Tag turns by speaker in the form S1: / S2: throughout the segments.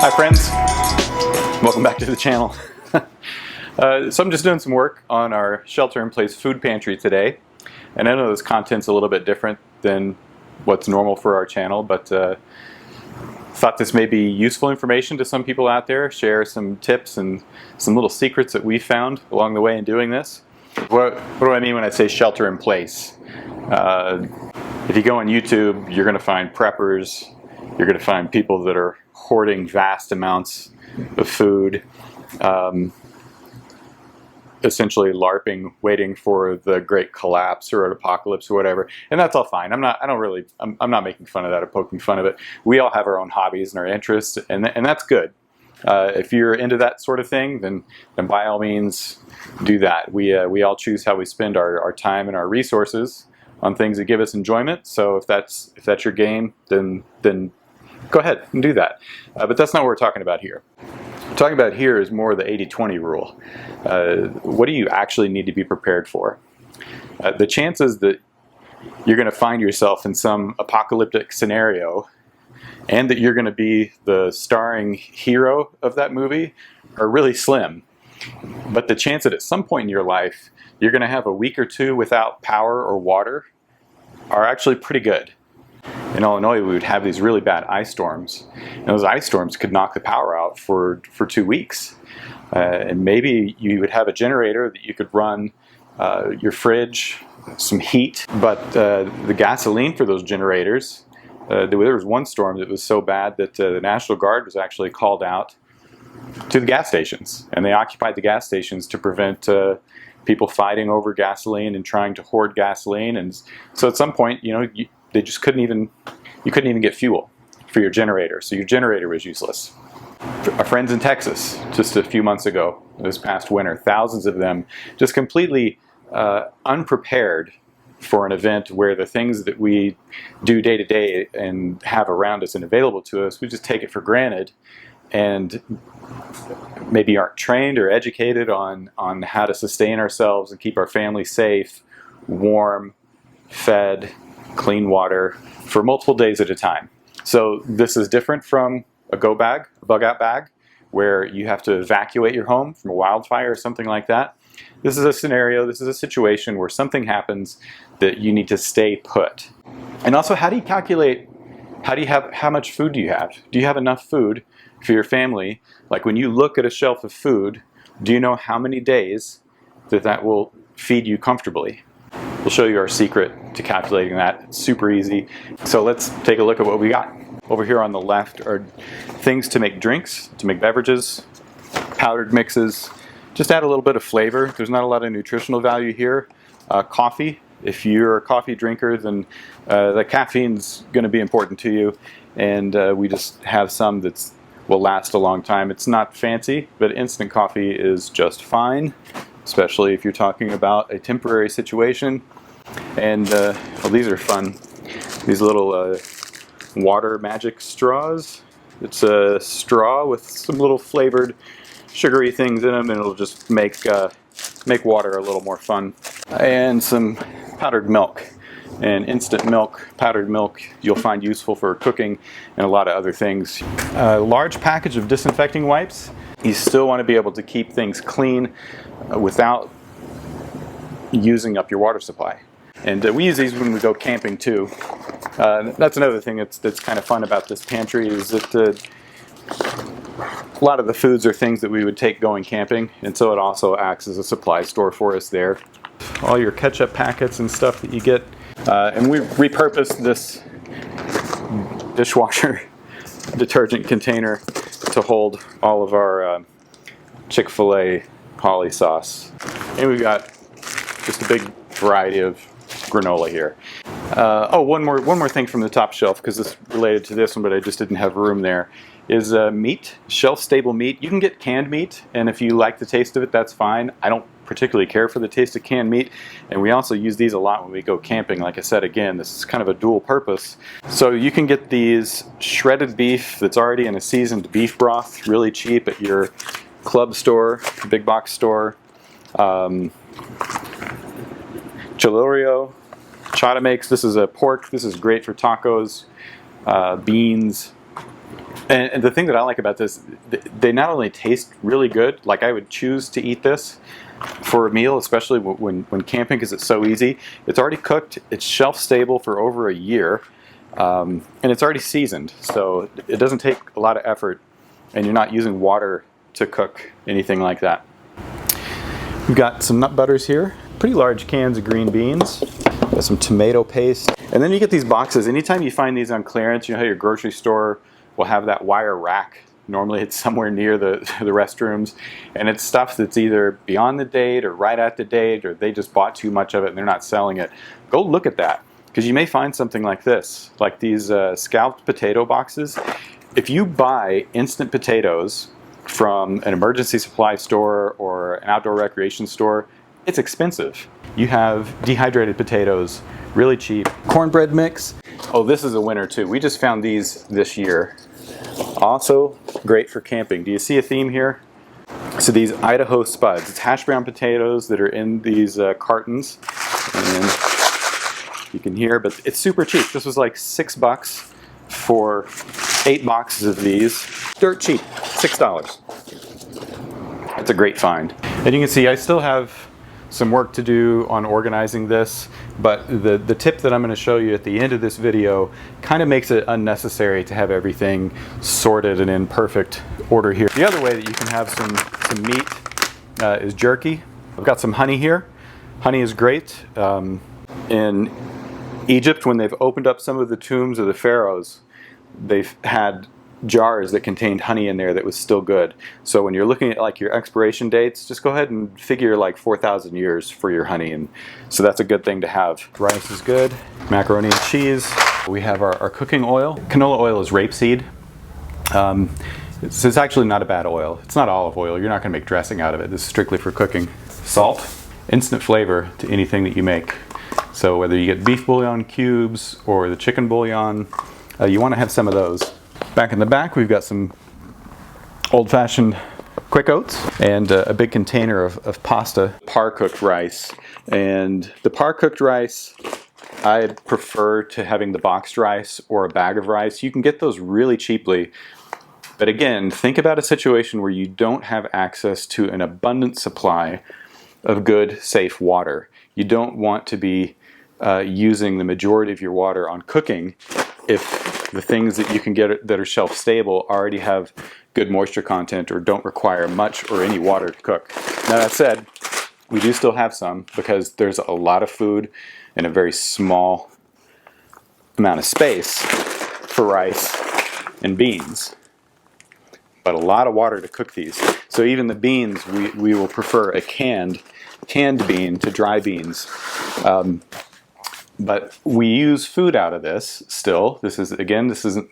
S1: Hi friends, welcome back to the channel. So I'm just doing some work on our shelter-in-place food pantry today, and I know this content's a little bit different than what's normal for our channel, but thought this may be useful information to some people out there, share some tips and some little secrets that we found along the way in doing this. What do I mean when I say shelter-in-place? If you go on YouTube, you're going to find preppers, you're going to find people that are hoarding vast amounts of food, essentially LARPing, waiting for the great collapse or an apocalypse or whatever, and that's all fine. I'm not making fun of that or poking fun of it. We all have our own hobbies and our interests, and that's good. If you're into that sort of thing, then by all means do that. We all choose how we spend our time and our resources on things that give us enjoyment. So if that's your game, then go ahead and do that. But that's not what we're talking about here. What we're talking about here is more the 80-20 rule. What do you actually need to be prepared for? The chances that you're going to find yourself in some apocalyptic scenario and that you're going to be the starring hero of that movie are really slim. But the chance that at some point in your life you're going to have a week or two without power or water are actually pretty good. In Illinois, we would have these really bad ice storms, and those ice storms could knock the power out for 2 weeks. And maybe you would have a generator that you could run your fridge, some heat, but the gasoline for those generators, there was one storm that was so bad that the National Guard was actually called out to the gas stations, and they occupied the gas stations to prevent people fighting over gasoline and trying to hoard gasoline. And so at some point, they just couldn't even get fuel for your generator, so your generator was useless. Our friends in Texas, just a few months ago, this past winter, thousands of them just completely unprepared for an event where the things that we do day to day and have around us and available to us, we just take it for granted, and maybe aren't trained or educated on how to sustain ourselves and keep our family safe, warm, fed, clean water for multiple days at a time. So this is different from a go bag, a bug out bag, where you have to evacuate your home from a wildfire or something like that. This is a scenario, this is a situation where something happens that you need to stay put. And also, how do you calculate, how much food do you have? Do you have enough food for your family? Like when you look at a shelf of food, do you know how many days that will feed you comfortably? We'll show you our secret to calculating that. It's super easy. So let's take a look at what we got. Over here on the left are things to make drinks, to make beverages, powdered mixes. Just add a little bit of flavor. There's not a lot of nutritional value here. Coffee. If you're a coffee drinker, then the caffeine's going to be important to you. And we just have some that will last a long time. It's not fancy, but instant coffee is just fine, especially if you're talking about a temporary situation. And well, these are fun. These little water magic straws. It's a straw with some little flavored sugary things in them, and it'll just make water a little more fun. And some powdered milk. And instant milk, powdered milk, you'll find useful for cooking and a lot of other things. A large package of disinfecting wipes. You still want to be able to keep things clean without using up your water supply. And we use these when we go camping too. That's another thing that's kind of fun about this pantry, is that a lot of the foods are things that we would take going camping, and so it also acts as a supply store for us there. All your ketchup packets and stuff that you get. And we repurposed this dishwasher detergent container to hold all of our Chick-fil-A Holly sauce. And we've got just a big variety of granola here. Oh, one more thing from the top shelf, because this related to this one, but I just didn't have room there, is meat, shelf-stable meat. You can get canned meat, and if you like the taste of it, that's fine. I don't particularly care for the taste of canned meat, and we also use these a lot when we go camping. Like I said, again, this is kind of a dual purpose. So you can get these shredded beef that's already in a seasoned beef broth really cheap at your club store, big box store. Chilorio, chata makes. This is a pork. This is great for tacos. Beans, And the thing that I like about this, they not only taste really good, like I would choose to eat this for a meal, especially when camping, because it's so easy. It's already cooked, it's shelf stable for over a year, and it's already seasoned, so it doesn't take a lot of effort, and you're not using water to cook anything like that. We've got some nut butters here, pretty large cans of green beans, got some tomato paste, and then you get these boxes. Anytime you find these on clearance, you know how your grocery store will have that wire rack. Normally it's somewhere near the restrooms, and it's stuff that's either beyond the date or right at the date, or they just bought too much of it and they're not selling it. Go look at that, because you may find something like this, like these scalped potato boxes. If you buy instant potatoes from an emergency supply store or an outdoor recreation store, it's expensive. You have dehydrated potatoes, really cheap. Cornbread mix. Oh, this is a winner too. We just found these this year. Also great for camping. Do you see a theme here? So these Idaho spuds. It's hash brown potatoes that are in these cartons. And you can hear, but it's super cheap. This was like $6 for 8 boxes of these. Dirt cheap, $6. It's a great find. And you can see I still have some work to do on organizing this, but the tip that I'm going to show you at the end of this video kind of makes it unnecessary to have everything sorted and in perfect order here. The other way that you can have some meat is jerky. I've got some honey here. Honey is great. In Egypt, when they've opened up some of the tombs of the pharaohs, they've had jars that contained honey in there that was still good. So when you're looking at like your expiration dates, just go ahead and figure like 4,000 years for your honey, and so that's a good thing to have. Rice is good. Macaroni and cheese. We have our cooking oil. Canola oil is rapeseed. It's actually not a bad oil. It's not olive oil. You're not going to make dressing out of it. This is strictly for cooking. Salt, instant flavor to anything that you make. So whether you get beef bouillon cubes or the chicken bouillon, you want to have some of those. Back in the back, we've got some old-fashioned quick oats and a big container of pasta, par-cooked rice. And the par-cooked rice, I prefer to having the boxed rice or a bag of rice. You can get those really cheaply. But again, think about a situation where you don't have access to an abundant supply of good, safe water. You don't want to be using the majority of your water on cooking if the things that you can get that are shelf stable already have good moisture content or don't require much or any water to cook. Now that said, we do still have some because there's a lot of food in a very small amount of space for rice and beans, but a lot of water to cook these. So even the beans, we will prefer a canned bean to dry beans. But we use food out of this still. This is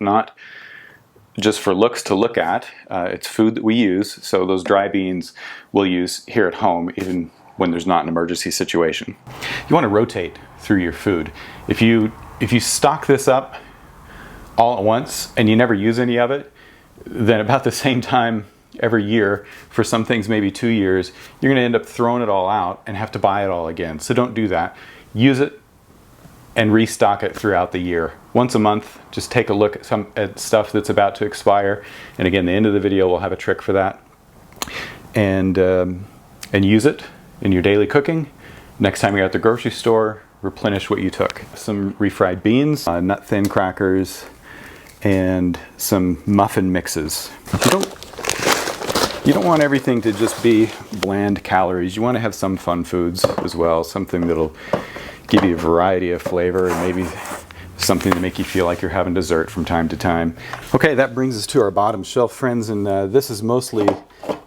S1: not just for looks to look at. It's food that we use, so those dry beans we'll use here at home even when there's not an emergency situation. You want to rotate through your food. If you stock this up all at once and you never use any of it, then about the same time every year, for some things maybe 2 years, you're going to end up throwing it all out and have to buy it all again. So don't do that. Use it and restock it throughout the year. Once a month, just take a look at stuff that's about to expire. And again, the end of the video will have a trick for that. And use it in your daily cooking. Next time you're at the grocery store, replenish what you took. Some refried beans, nut thin crackers, and some muffin mixes. You don't want everything to just be bland calories. You want to have some fun foods as well, something that'll give you a variety of flavor and maybe something to make you feel like you're having dessert from time to time. Okay, that brings us to our bottom shelf, friends, and this is mostly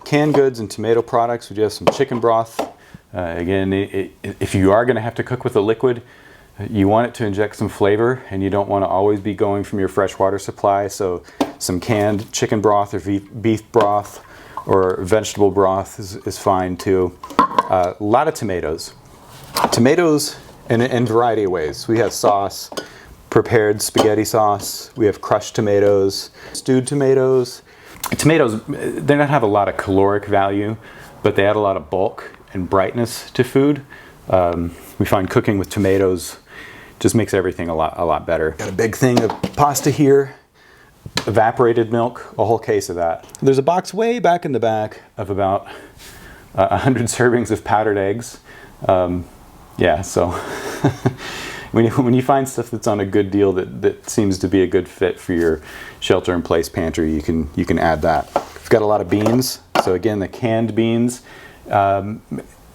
S1: canned goods and tomato products. We do have some chicken broth. Again, if you are going to have to cook with a liquid, you want it to inject some flavor, and you don't want to always be going from your fresh water supply, so some canned chicken broth or beef broth or vegetable broth is fine too. A lot of tomatoes. Tomatoes in variety of ways. We have sauce, prepared spaghetti sauce, we have crushed tomatoes, stewed tomatoes. Tomatoes, they don't have a lot of caloric value, but they add a lot of bulk and brightness to food. We find cooking with tomatoes just makes everything a lot better. Got a big thing of pasta here. evaporated milk, a whole case of that. There's a box way back in the back of about 100 servings of powdered eggs. Yeah, so when you find stuff that's on a good deal that seems to be a good fit for your shelter-in-place pantry, you can add that. We've got a lot of beans. So again, the canned beans.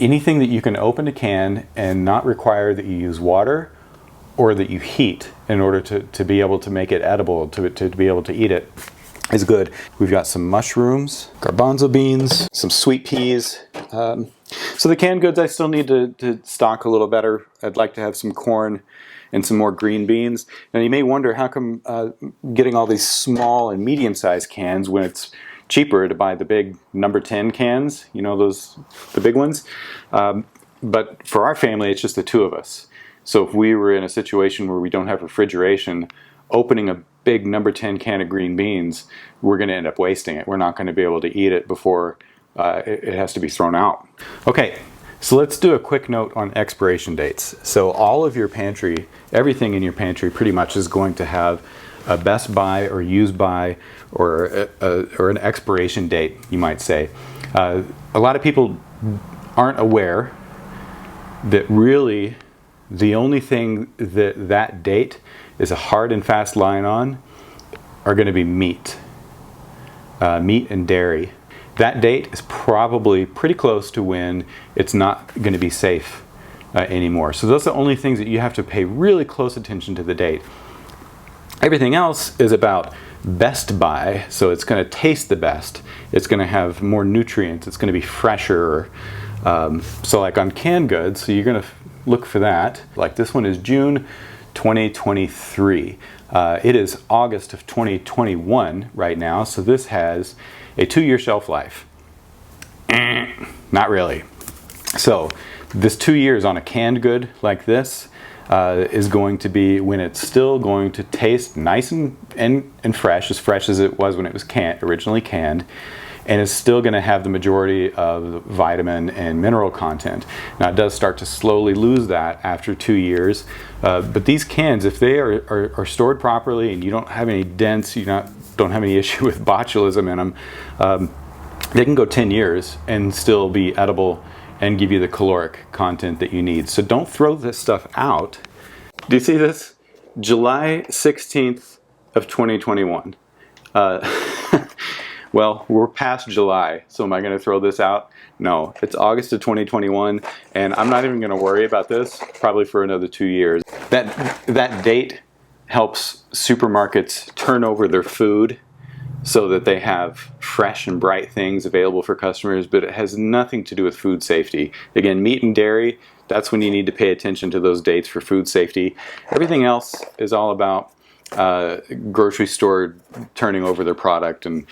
S1: Anything that you can open a can and not require that you use water or that you heat in order to be able to make it edible, to be able to eat it, is good. We've got some mushrooms, garbanzo beans, some sweet peas. So the canned goods I still need to stock a little better. I'd like to have some corn and some more green beans. Now you may wonder how come getting all these small and medium-sized cans when it's cheaper to buy the big number 10 cans, you know, the big ones. But for our family, it's just the two of us. So if we were in a situation where we don't have refrigeration, opening a big number 10 can of green beans, we're going to end up wasting it. We're not going to be able to eat it before it has to be thrown out. Okay, so let's do a quick note on expiration dates. So all of your pantry, everything in your pantry pretty much is going to have a best by or use by or an expiration date, you might say. A lot of people aren't aware that really the only thing that date is a hard and fast line on are going to be meat. Meat and dairy. That date is probably pretty close to when it's not going to be safe anymore. So those are the only things that you have to pay really close attention to the date. Everything else is about best by, so it's going to taste the best. It's going to have more nutrients. It's going to be fresher. So like on canned goods, so you're going to look for that. Like this one is June 2023. It is August of 2021 right now, so this has a 2-year shelf life. Not really. So this 2 years on a canned good like this is going to be when it's still going to taste nice and fresh as it was when it was originally canned, and is still going to have the majority of vitamin and mineral content. Now it does start to slowly lose that after 2 years, but these cans, if they are stored properly and you don't have any dents, don't have any issue with botulism in them, they can go 10 years and still be edible and give you the caloric content that you need. So don't throw this stuff out. Do you see this? July 16th of 2021. Well, we're past July, so am I going to throw this out? No, it's August of 2021, and I'm not even going to worry about this probably for another 2 years. That date helps supermarkets turn over their food so that they have fresh and bright things available for customers, but it has nothing to do with food safety. Again, meat and dairy, that's when you need to pay attention to those dates for food safety. Everything else is all about grocery store turning over their product and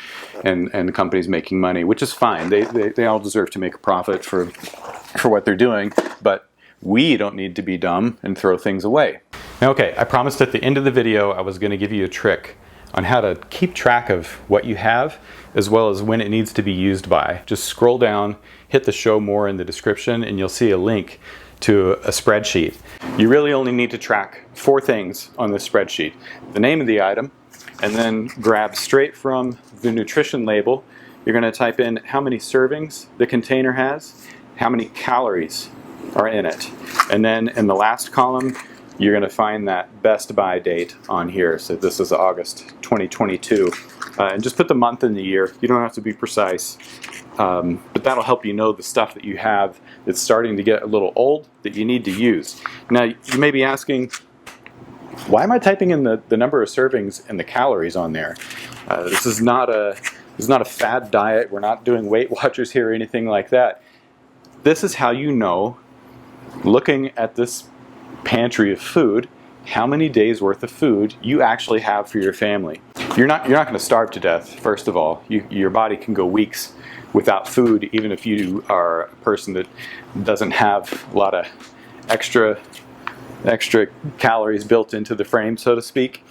S1: companies making money, which is fine. They all deserve to make a profit for what they're doing, but we don't need to be dumb and throw things away. Now, okay, I promised at the end of the video I was going to give you a trick on how to keep track of what you have as well as when it needs to be used by. Just scroll down, hit the show more in the description, and you'll see a link to a spreadsheet. You really only need to track 4 things on this spreadsheet. The name of the item, and then grab straight from the nutrition label. You're going to type in how many servings the container has, how many calories are in it, and then in the last column you're going to find that best by date on here. So this is August 2022, and just put the month and the year. You don't have to be precise, but that'll help you know the stuff that you have that's starting to get a little old that you need to use. Now you may be asking, why am I typing in the number of servings and the calories on there? This is not a fad diet. We're not doing Weight Watchers here or anything like that. This is how you know, looking at this pantry of food, how many days worth of food you actually have for your family. You're not going to starve to death, first of all. Your body can go weeks without food, even if you are a person that doesn't have a lot of extra calories built into the frame, so to speak.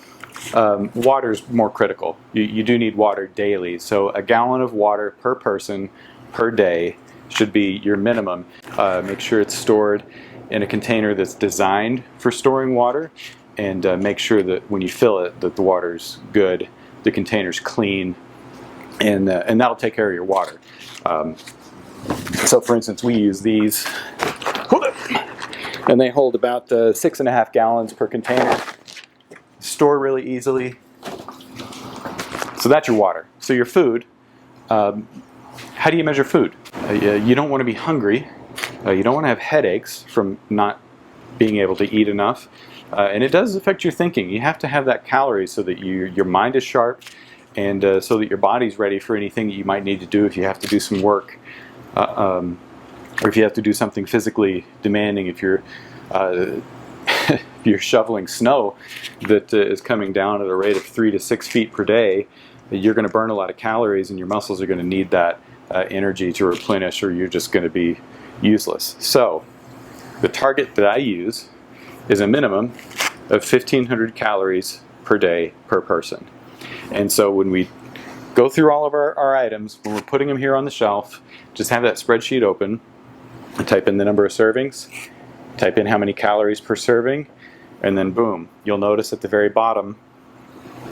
S1: Water's more critical. You do need water daily, so a gallon of water per person per day should be your minimum. Make sure it's stored in a container that's designed for storing water, and make sure that when you fill it that the water's good the containers clean, and that'll take care of your water. So for instance, we use these, and they hold about 6.5 gallons per container. Store really easily. So that's your water. So your food, how do you measure food? You don't want to be hungry. You don't want to have headaches from not being able to eat enough. And it does affect your thinking. You have to have that calories so that your mind is sharp, and so that your body's ready for anything that you might need to do if you have to do some work, or if you have to do something physically demanding. If you're if you're shoveling snow that is coming down at a rate of 3 to 6 feet per day, you're going to burn a lot of calories, and your muscles are going to need that energy to replenish, or you're just going to be useless. So the target that I use is a minimum of 1,500 calories per day per person. And so when we go through all of our items, when we're putting them here on the shelf, just have that spreadsheet open, type in the number of servings, type in how many calories per serving, and then boom, you'll notice at the very bottom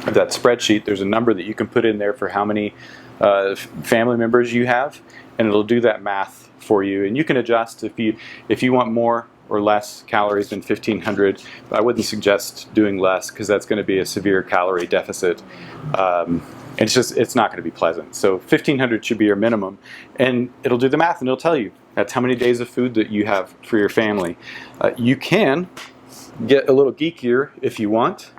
S1: of that spreadsheet there's a number that you can put in there for how many family members you have, and it'll do that math for you. And you can adjust if you want more or less calories than 1,500. I wouldn't suggest doing less, because that's going to be a severe calorie deficit. It's not going to be pleasant. So 1,500 should be your minimum, and it'll do the math, and it'll tell you that's how many days of food that you have for your family. You can get a little geekier if you want,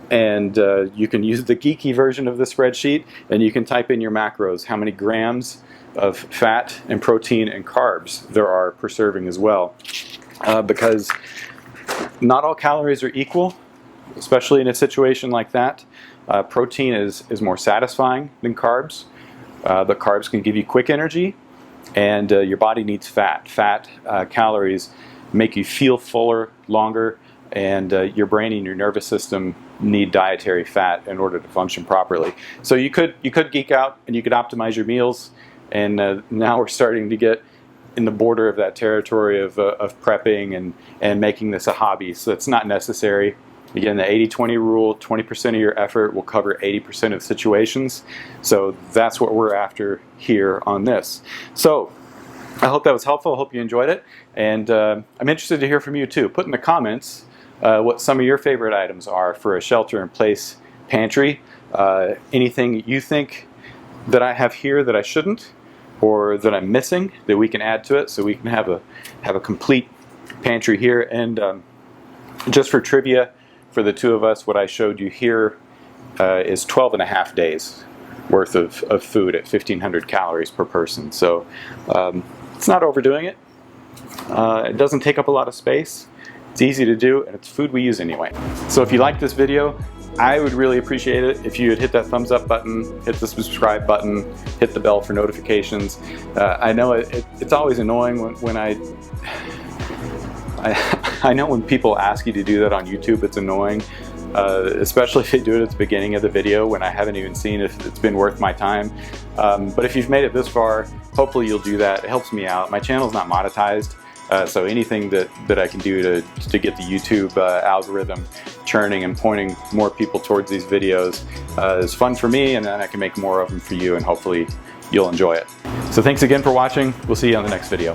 S1: and you can use the geeky version of the spreadsheet, and you can type in your macros, how many grams of fat and protein and carbs there are per serving as well. Because not all calories are equal, especially in a situation like that. Protein is more satisfying than carbs, but carbs can give you quick energy, and your body needs fat. Fat calories make you feel fuller longer, and your brain and your nervous system need dietary fat in order to function properly. So you could geek out, and you could optimize your meals, and now we're starting to get in the border of that territory of prepping and making this a hobby. So it's not necessary. Again, the 80-20 rule, 20% of your effort will cover 80% of situations. So that's what we're after here on this. So I hope that was helpful. I hope you enjoyed it. And I'm interested to hear from you too. Put in the comments what some of your favorite items are for a shelter-in-place pantry. Anything you think that I have here that I shouldn't, or that I'm missing, that we can add to it, so we can have a complete pantry here. And just for trivia, for the two of us, what I showed you here is 12.5 days worth of food at 1,500 calories per person. So it's not overdoing it. It doesn't take up a lot of space. It's easy to do, and it's food we use anyway. So if you like this video, I would really appreciate it if you would hit that thumbs up button, hit the subscribe button, hit the bell for notifications. I know it's always annoying when I know when people ask you to do that on YouTube. It's annoying, especially if they do it at the beginning of the video when I haven't even seen if it's been worth my time. But if you've made it this far, hopefully you'll do that. It helps me out. My channel's not monetized. So anything that I can do to get the YouTube algorithm churning and pointing more people towards these videos is fun for me, and then I can make more of them for you, and hopefully you'll enjoy it. So thanks again for watching. We'll see you on the next video.